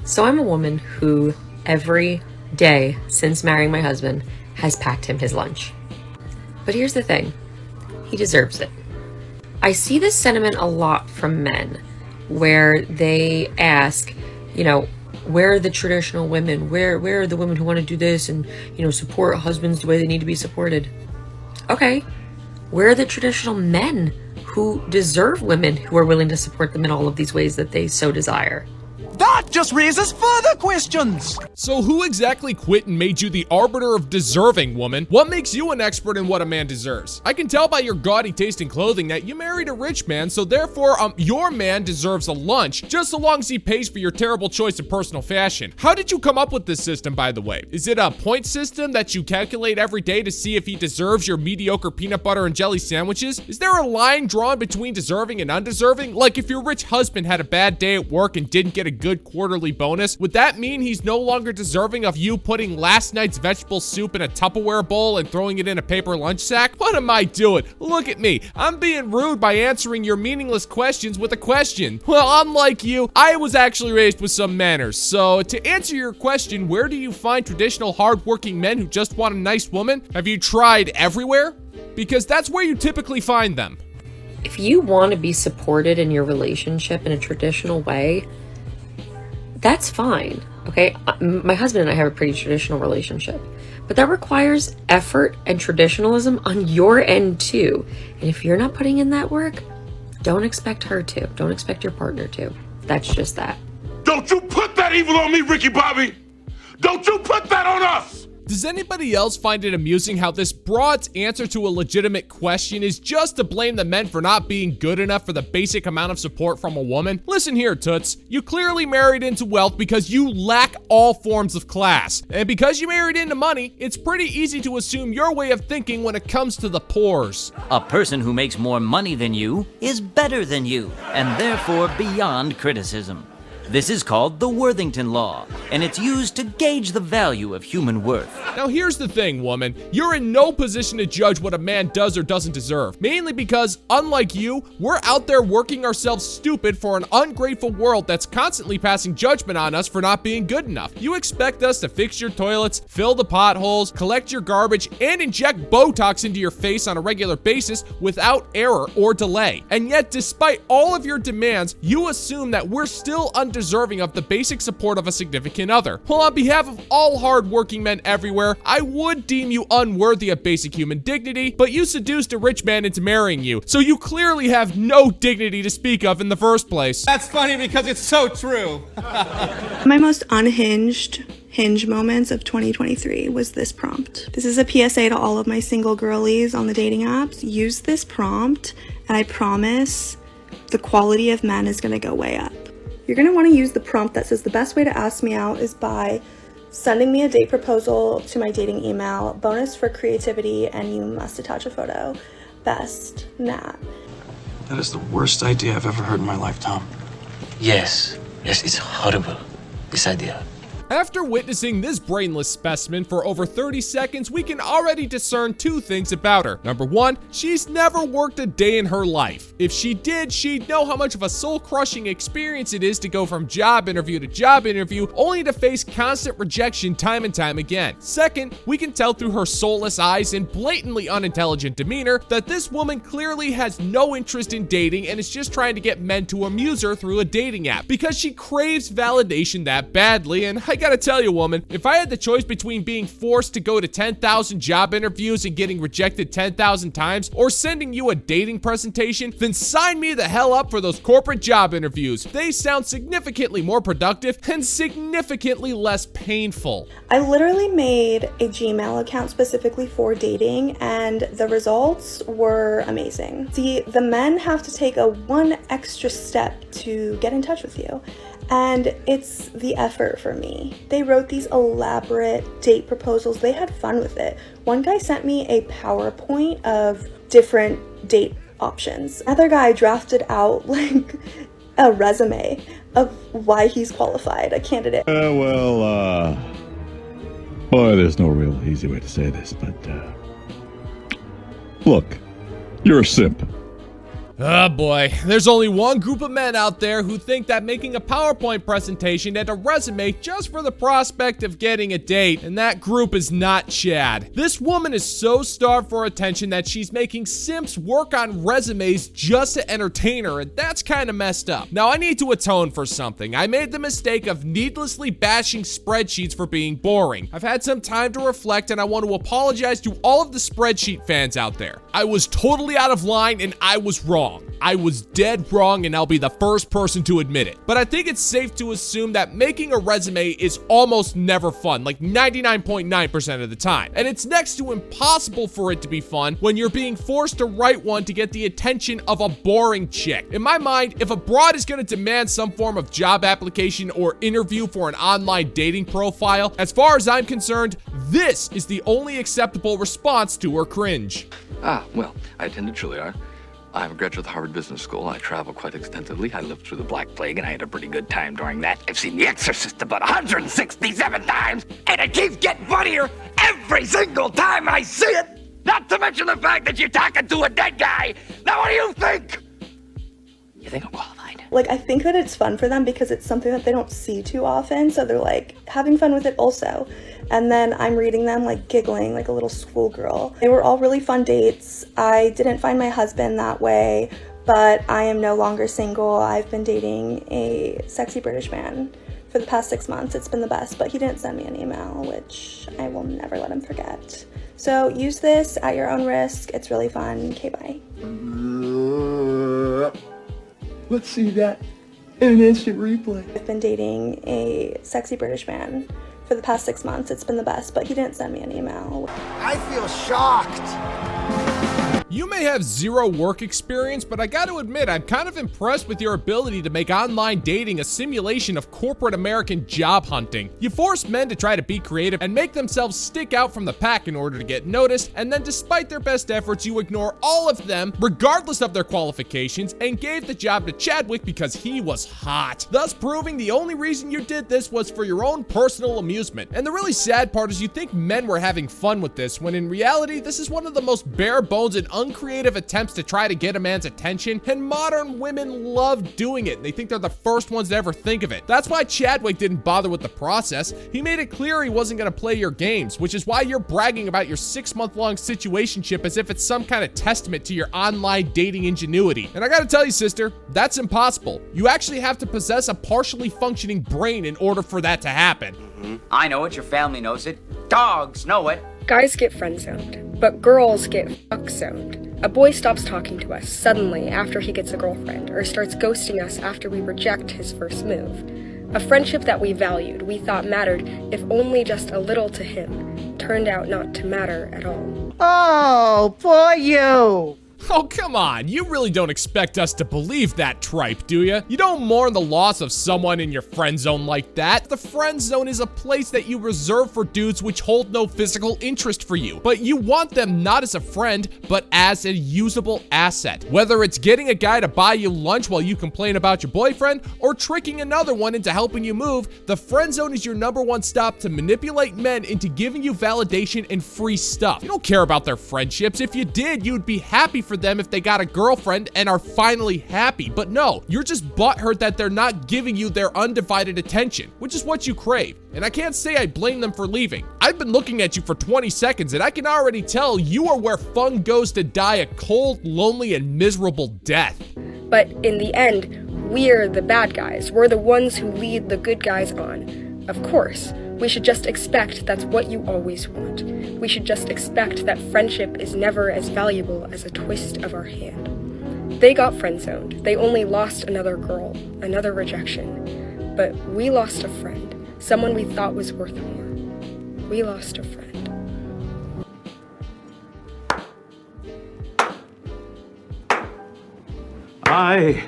So I'm a woman who every day since marrying my husband has packed him his lunch. But here's the thing, he deserves it. I see this sentiment a lot from men where they ask, where are the traditional women? Where are the women who want to do this and, support husbands the way they need to be supported? Okay, where are the traditional men who deserve women who are willing to support them in all of these ways that they so desire? That just raises further questions. So who exactly quit and made you the arbiter of deserving, woman? What makes you an expert in what a man deserves? I can tell by your gaudy taste in clothing that you married a rich man, so therefore, your man deserves a lunch, just so long as he pays for your terrible choice of personal fashion. How did you come up with this system, by the way? Is it a point system that you calculate every day to see if he deserves your mediocre peanut butter and jelly sandwiches? Is there a line drawn between deserving and undeserving? Like if your rich husband had a bad day at work and didn't get a good quarterly bonus, would that mean he's no longer deserving of you putting last night's vegetable soup in a Tupperware bowl and throwing it in a paper lunch sack? What am I doing? Look at me. I'm being rude by answering your meaningless questions with a question. Well, unlike you, I was actually raised with some manners. So to answer your question, where do you find traditional hardworking men who just want a nice woman? Have you tried everywhere? Because that's where you typically find them. If you want to be supported in your relationship in a traditional way, that's fine, okay? My husband and I have a pretty traditional relationship, but that requires effort and traditionalism on your end too. And if you're not putting in that work, don't expect her to. Don't expect your partner to. That's just that. Don't you put that evil on me, Ricky Bobby! Don't you put that on us! Does anybody else find it amusing how this broad's answer to a legitimate question is just to blame the men for not being good enough for the basic amount of support from a woman? Listen here, Toots. You clearly married into wealth because you lack all forms of class. And because you married into money, it's pretty easy to assume your way of thinking when it comes to the pores. A person who makes more money than you is better than you, and therefore beyond criticism. This is called the Worthington Law, and it's used to gauge the value of human worth. Now here's the thing, woman. You're in no position to judge what a man does or doesn't deserve. Mainly because, unlike you, we're out there working ourselves stupid for an ungrateful world that's constantly passing judgment on us for not being good enough. You expect us to fix your toilets, fill the potholes, collect your garbage, and inject Botox into your face on a regular basis without error or delay. And yet, despite all of your demands, you assume that we're still undeserving of the basic support of a significant other. Well, on behalf of all hard-working men everywhere, I would deem you unworthy of basic human dignity, but you seduced a rich man into marrying you, so you clearly have no dignity to speak of in the first place. That's funny because it's so true. My most unhinged hinge moments of 2023 was this prompt. This is a PSA to all of my single girlies on the dating apps. Use this prompt, and I promise the quality of men is gonna go way up. You're gonna wanna use the prompt that says the best way to ask me out is by sending me a date proposal to my dating email, bonus for creativity, and you must attach a photo. Best, Nat. That is the worst idea I've ever heard in my life, Tom. Yes, it's horrible, this idea. After witnessing this brainless specimen for over 30 seconds, we can already discern two things about her. Number one, she's never worked a day in her life. If she did, she'd know how much of a soul-crushing experience it is to go from job interview to job interview, only to face constant rejection time and time again. Second, we can tell through her soulless eyes and blatantly unintelligent demeanor that this woman clearly has no interest in dating and is just trying to get men to amuse her through a dating app, because she craves validation that badly. And I gotta tell you, woman, if I had the choice between being forced to go to 10,000 job interviews and getting rejected 10,000 times, or sending you a dating presentation, then sign me the hell up for those corporate job interviews. They sound significantly more productive and significantly less painful. I literally made a Gmail account specifically for dating, and the results were amazing. See, the men have to take a one extra step to get in touch with you, and it's the effort for me. They wrote these elaborate date proposals. They had fun with it. One guy sent me a PowerPoint of different date options. Another guy drafted out like a resume of why he's qualified, a candidate. Boy, there's no real easy way to say this, but look, you're a simp. Oh boy, there's only one group of men out there who think that making a PowerPoint presentation and a resume just for the prospect of getting a date, and that group is not Chad. This woman is so starved for attention that she's making simps work on resumes just to entertain her, and that's kind of messed up. Now I need to atone for something. I made the mistake of needlessly bashing spreadsheets for being boring. I've had some time to reflect, and I want to apologize to all of the spreadsheet fans out there. I was totally out of line and I was wrong. I was dead wrong, and I'll be the first person to admit it. But I think it's safe to assume that making a resume is almost never fun, like 99.9% of the time. And it's next to impossible for it to be fun when you're being forced to write one to get the attention of a boring chick. In my mind, if a broad is going to demand some form of job application or interview for an online dating profile, as far as I'm concerned, this is the only acceptable response to her cringe. Well, I attended Juilliard. I'm a graduate of the Harvard Business School. I travel quite extensively. I lived through the Black Plague, and I had a pretty good time during that. I've seen The Exorcist about 167 times, and it keeps getting funnier every single time I see it. Not to mention the fact that you're talking to a dead guy. Now, what do you think? You think I'm qualified? Like, I think that it's fun for them because it's something that they don't see too often, so they're like having fun with it also. And then I'm reading them like giggling like a little schoolgirl. They were all really fun dates. I didn't find my husband that way, but I am no longer single. I've been dating a sexy British man for the past 6 months. It's been the best, but he didn't send me an email, which I will never let him forget. So use this at your own risk. It's really fun. Okay, bye. Let's see that in an instant replay. I've been dating a sexy British man for the past 6 months. It's been the best, but he didn't send me an email. I feel shocked. You may have zero work experience, but I gotta admit, I'm kind of impressed with your ability to make online dating a simulation of corporate American job hunting. You force men to try to be creative and make themselves stick out from the pack in order to get noticed, and then despite their best efforts, you ignore all of them, regardless of their qualifications, and gave the job to Chadwick because he was hot, thus proving the only reason you did this was for your own personal amusement. And the really sad part is you think men were having fun with this, when in reality, this is one of the most bare bones and uncreative attempts to try to get a man's attention, and modern women love doing it. They think they're the first ones to ever think of it. That's why Chadwick didn't bother with the process. He made it clear he wasn't going to play your games, which is why you're bragging about your 6-month-long situationship as if it's some kind of testament to your online dating ingenuity. And I gotta tell you, sister, that's impossible. You actually have to possess a partially functioning brain in order for that to happen. I know it, your family knows it, dogs know it. Guys get friend-zoned, but girls get fuck-zoned. A boy stops talking to us suddenly after he gets a girlfriend, or starts ghosting us after we reject his first move. A friendship that we valued, we thought mattered, if only just a little to him, turned out not to matter at all. Oh, poor you. Oh, come on. You really don't expect us to believe that tripe, do you? You don't mourn the loss of someone in your friend zone like that. The friend zone is a place that you reserve for dudes which hold no physical interest for you. But you want them not as a friend, but as a usable asset. Whether it's getting a guy to buy you lunch while you complain about your boyfriend, or tricking another one into helping you move, the friend zone is your #1 stop to manipulate men into giving you validation and free stuff. You don't care about their friendships. If you did, you'd be happy for them if they got a girlfriend and are finally happy. But no, you're just butthurt that they're not giving you their undivided attention, which is what you crave. And I can't say I blame them for leaving. I've been looking at you for 20 seconds and I can already tell you are where fun goes to die a cold, lonely, and miserable death. But in the end, we're the bad guys. We're the ones who lead the good guys on. Of course, we should just expect that's what you always want. We should just expect that friendship is never as valuable as a twist of our hand. They got friend-zoned. They only lost another girl, another rejection. But we lost a friend, someone we thought was worth more. We lost a friend. I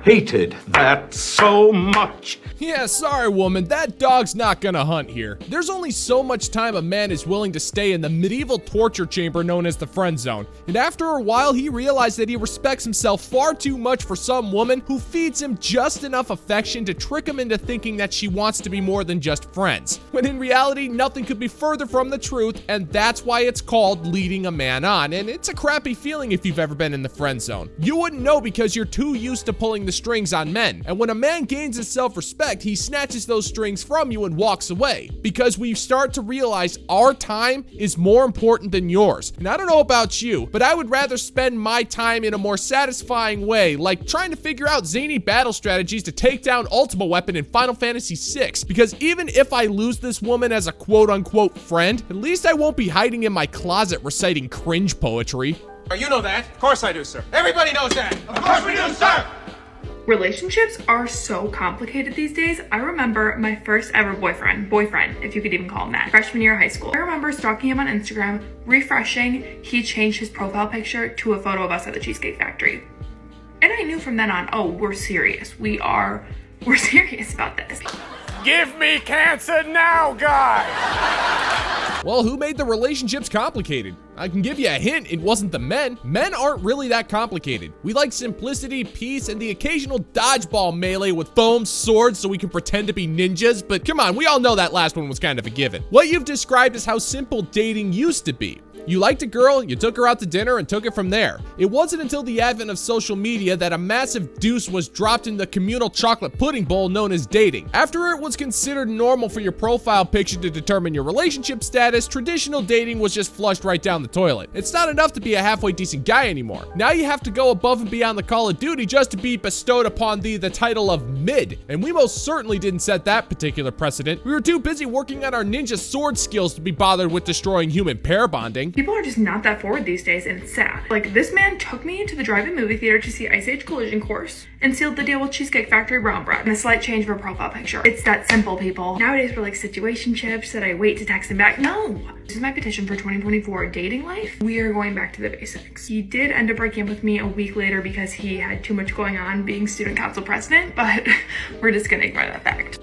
hated that so much. Yeah, sorry woman, that dog's not gonna hunt here. There's only so much time a man is willing to stay in the medieval torture chamber known as the friend zone. And after a while, he realized that he respects himself far too much for some woman who feeds him just enough affection to trick him into thinking that she wants to be more than just friends. when in reality, nothing could be further from the truth, and that's why it's called leading a man on, and it's a crappy feeling if you've ever been in the friend zone. You wouldn't know because you're too used to pulling the strings on men, and when a man gains his self-respect, he snatches those strings from you and walks away, because we start to realize our time is more important than yours. And I don't know about you, but I would rather spend my time in a more satisfying way, like trying to figure out zany battle strategies to take down Ultima Weapon in Final Fantasy VI, because even if I lose this woman as a quote-unquote friend, at least I won't be hiding in my closet reciting cringe poetry. You know that. Of course I do, sir. Everybody knows that. Of course we do, sir. Relationships are so complicated these days. I remember my first ever boyfriend, if you could even call him that, freshman year of high school. I remember stalking him on Instagram, refreshing, he changed his profile picture to a photo of us at the Cheesecake Factory. And I knew from then on, oh, we're serious. We're serious about this. Give me cancer now, guy. Well, who made the relationships complicated? I can give you a hint, it wasn't the men. Men aren't really that complicated. We like simplicity, peace, and the occasional dodgeball melee with foam swords so we can pretend to be ninjas, but come on, we all know that last one was kind of a given. What you've described is how simple dating used to be. You liked a girl, you took her out to dinner, and took it from there. It wasn't until the advent of social media that a massive deuce was dropped in the communal chocolate pudding bowl known as dating. After it was considered normal for your profile picture to determine your relationship status, traditional dating was just flushed right down the toilet. It's not enough to be a halfway decent guy anymore. Now you have to go above and beyond the Call of Duty just to be bestowed upon the title of mid. And we most certainly didn't set that particular precedent. We were too busy working on our ninja sword skills to be bothered with destroying human pair bonding. People are just not that forward these days, and it's sad. Like, this man took me to the drive-in movie theater to see Ice Age Collision Course and sealed the deal with Cheesecake Factory brown bread and a slight change of a profile picture. It's that simple, people. Nowadays, we're like situationships that I wait to text him back. No! This is my petition for 2024 dating life. We are going back to the basics. He did end up breaking up with me a week later because he had too much going on being student council president, but we're just gonna ignore that fact.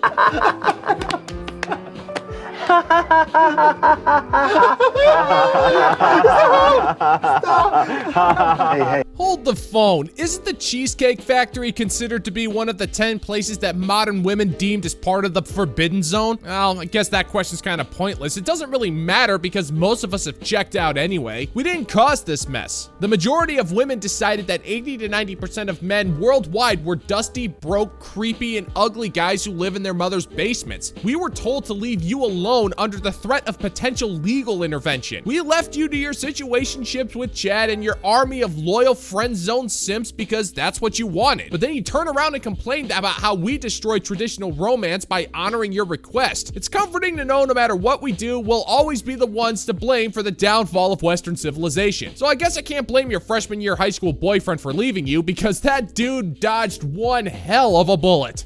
Hey. Hold the phone. Isn't the Cheesecake Factory considered to be one of the 10 places that modern women deemed as part of the forbidden zone? Well, I guess that question's kind of pointless. It doesn't really matter because most of us have checked out anyway. We didn't cause this mess. The majority of women decided that 80 to 90% of men worldwide were dusty, broke, creepy, and ugly guys who live in their mother's basements. We were told to leave you alone under the threat of potential legal intervention. We left you to your situationships with Chad and your army of loyal friend zone simps because that's what you wanted. But then you turn around and complain about how we destroyed traditional romance by honoring your request. It's comforting to know no matter what we do, we'll always be the ones to blame for the downfall of Western civilization. So I guess I can't blame your freshman year high school boyfriend for leaving you because that dude dodged one hell of a bullet.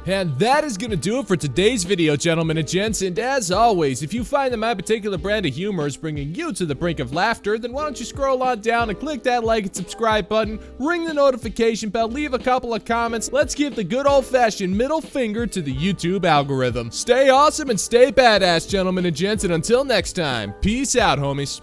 And that is gonna do it for today's video, gentlemen and gents, and as always, if you find that my particular brand of humor is bringing you to the brink of laughter, then why don't you scroll on down and click that like and subscribe button, ring the notification bell, leave a couple of comments. Let's give the good old-fashioned middle finger to the YouTube algorithm. Stay awesome and stay badass, gentlemen and gents, and until next time, peace out, homies.